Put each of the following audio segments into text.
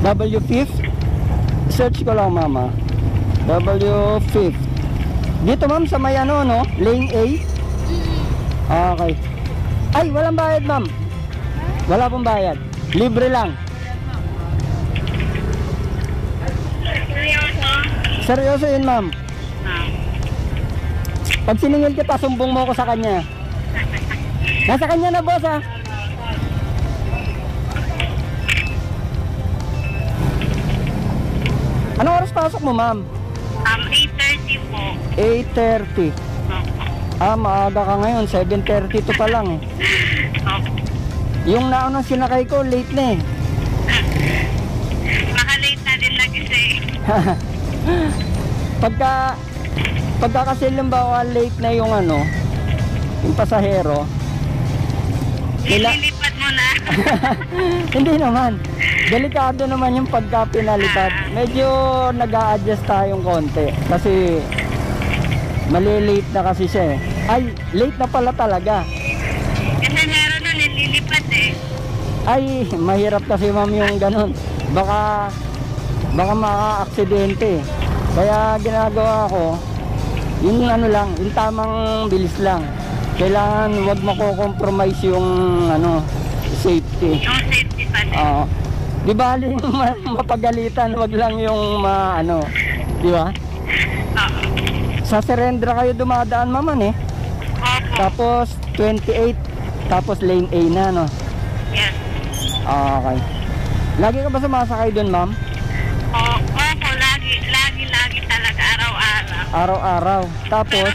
W5th. Search ko lang mama. W5th. Dito ma'am sa may ano no? Lane A. Okay. Ay, walang bayad ma'am. Wala pong bayad. Libre lang. Seryoso yun ma'am. Pag siningil kita, sumbong mo ko sa kanya. Nasa kanya na boss ha. Anong oras pasok mo ma'am? 8:30 po. 8:30. Maaga ka ngayon. 7:30 to pa lang eh. Yung naunang sinakay ko, late na eh. Maka-late na din lagi siya eh. Pagka kasi limbawa late na yung ano, yung pasahero, Ililipat mo na. hindi naman. Delikado naman yung pagka pinalipat. Medyo nag-a-adjust tayong konti. Kasi mali-late na kasi siya eh. Ay, late na pala talaga. Kasi meron nun nililipat eh. Ay, mahirap kasi ma'am yung ganun. Baka maka-aksidente. Kaya ginagawa ko, yung ano lang, yung tamang bilis lang. Kailangan wag mako-compromise yung ano, safety. Yung safety pa din. Oo. Di bali mapagalitan, wag lang yung ano, di ba? Oo. Sa Serendra kayo dumadaan maman eh. Opo. Tapos 28, tapos lane A na no. Yes. Okay. Lagi ka ba sumasakay doon, ma'am? Opo, lagi talaga araw-araw. Araw-araw. Tapos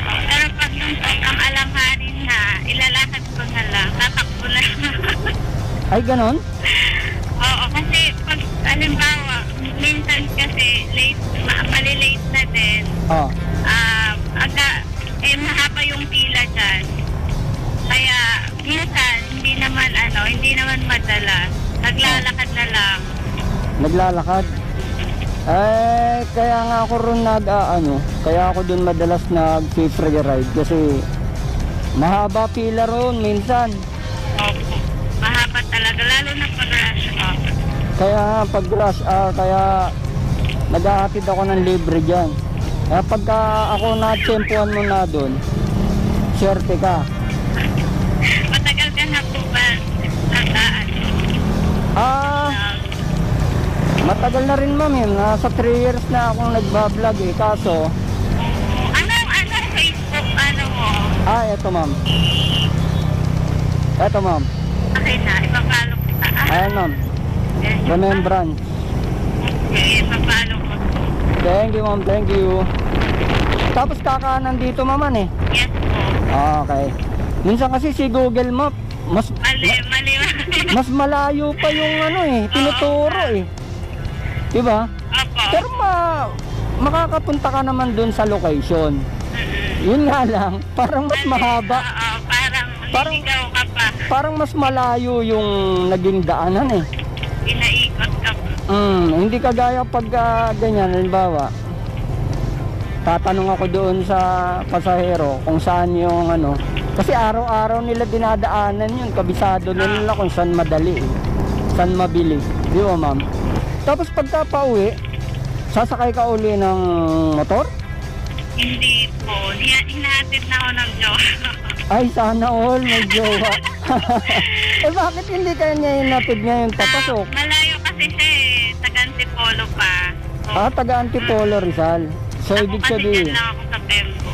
Pero pag yung ang alanganin na, ilalakad ko na lang, tatakbo na lang. ay ganon? Oo, kasi pag, halimbawa, minsan kasi malilate na din. Oh. Mahaba yung pila dyan. Kaya, minsan, hindi naman madalas. Naglalakad na lang. Naglalakad? Kaya nga ako ron kaya ako dun madalas nag-free ride kasi mahaba pila ron minsan. Opo. Mahaba talaga, lalo na pag rush hour. Kaya pag rush hour, kaya naghahatid ako ng libre dyan. Kaya pagka ako na-tsempuan mo na dun, swerte ka. Matagal ka na po ba Matagal na rin ma'am yun. Nasa 3 years na akong nagbablog eh. Kaso Anong Facebook mo? eto ma'am. Eto ma'am. Okay na, ipapalo ko ta. Ayan ma'am. Remembrance. Okay, ipapalo ko. Thank you ma'am, thank you. Tapos kakanan dito maman eh. Yes po. Okay. Minsan kasi si Google Map mas malayo pa yung ano eh, tinuturo eh. Diba? Opo. Pero makakapunta ka naman dun sa location. Yun nga lang, parang mas mahaba. Oo, parang ligaw ka pa. Parang mas malayo yung naging daanan eh. Inaikot ka pa. Hindi kagaya pag ganyan, halimbawa tatanong ako doon sa pasahero kung saan yung ano, kasi araw-araw nila dinadaanan yun, kabisado nila kung saan madali saan mabili, di ba ma'am? Tapos pagka pauwi, sasakay ka uli ng motor? Hindi po, hinahatid na ako ng jowa. Ay, sana all may jowa. Bakit hindi kaya niya hinatid ngayon papasok? Malayo kasi siya eh, taga Antipolo pa. Taga Antipolo Rizal. So ibig sabihin, dyan lang ako sa Pembo.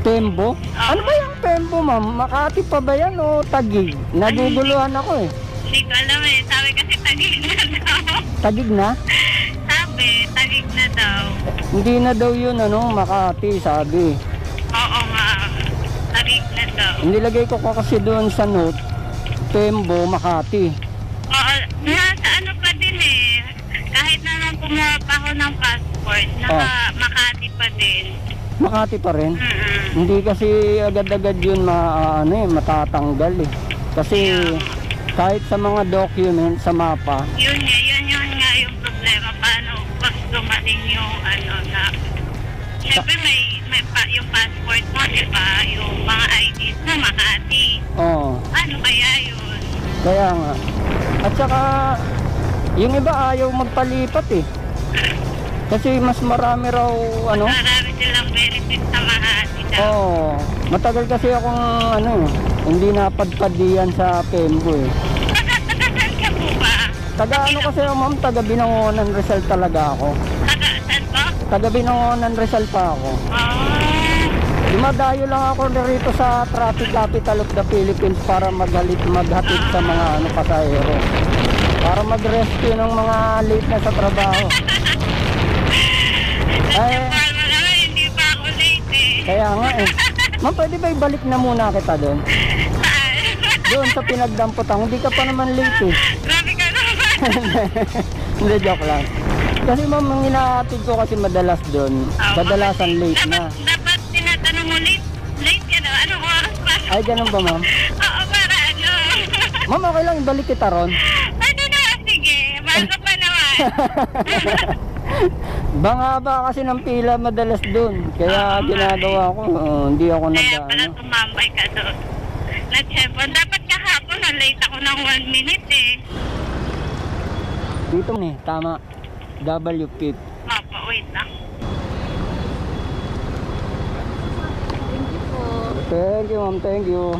Pembo? Ano ba yung Pembo ma'am? Makati pa ba yan o Taguig? Naguguluhan ako eh. Hindi ko alam eh, sabi kasi Taguig na daw. Taguig na? Sabi, Taguig na daw. Hindi na daw yun Makati sabi. Oo nga, Taguig na daw. Nilagay ko kasi doon sa note, Pembo, Makati. Oo, nasa ano pa din eh. Kahit naman kumuha pa ako ng passport, Makati pa din. Makati pa rin? Hindi kasi agad-agad yun matatanggal eh. Kasi kahit sa mga document, sa mapa. Yun nga yung problema. Paano pag dumating yung siyempre may yung passport mo, diba? Yung mga IDs mo, Makati. Oo. Ano kaya yun? Kaya nga. At saka, yung iba ayaw magpalipat eh. Kasi mas marami raw, ano? Marami silang benefits sa mga sila. Oo. Matagal kasi akong, ano, hindi napadpad diyan sa Pembo eh. Taga-saan ka po ba? Taga ano kasi ma'am, taga Binangonan Rizal talaga ako. Taga-saan po? Taga Binangonan Rizal pa ako. Dumadayo lang ako rito sa traffic capital of the Philippines para maghatid sa mga ano pasahero. Para mag-rescue ng mga late na sa trabaho. Eh, Hindi pa ako late eh. kaya nga eh. Ma'am, pwede ba ibalik na muna kita doon? Doon sa pinagdamputan, hindi ka pa naman late eh. Grabe ka naman. Hindi, joke lang. Kasi ma'am, ang hinahatid ko kasi madalas doon, kadalasan late na. Dapat tinatanong mo late. Late ka na. Anong oras pa? Ay, ganun ba ma'am? Oo, para ano. Ma'am, okay lang, ibalik kita ron. Ano na? Sige. Bago pa naman. Bangaba kasi ng pila madalas doon. Kaya ginagawa ko, hindi ako Kaya pala nag-ano. tumambay ka doon. Nag-chepon. Dapat kahapon na late ako ng 1 minute eh. Dito ni, tama. WP. Opo, wait lang. Thank you ma'am, thank you.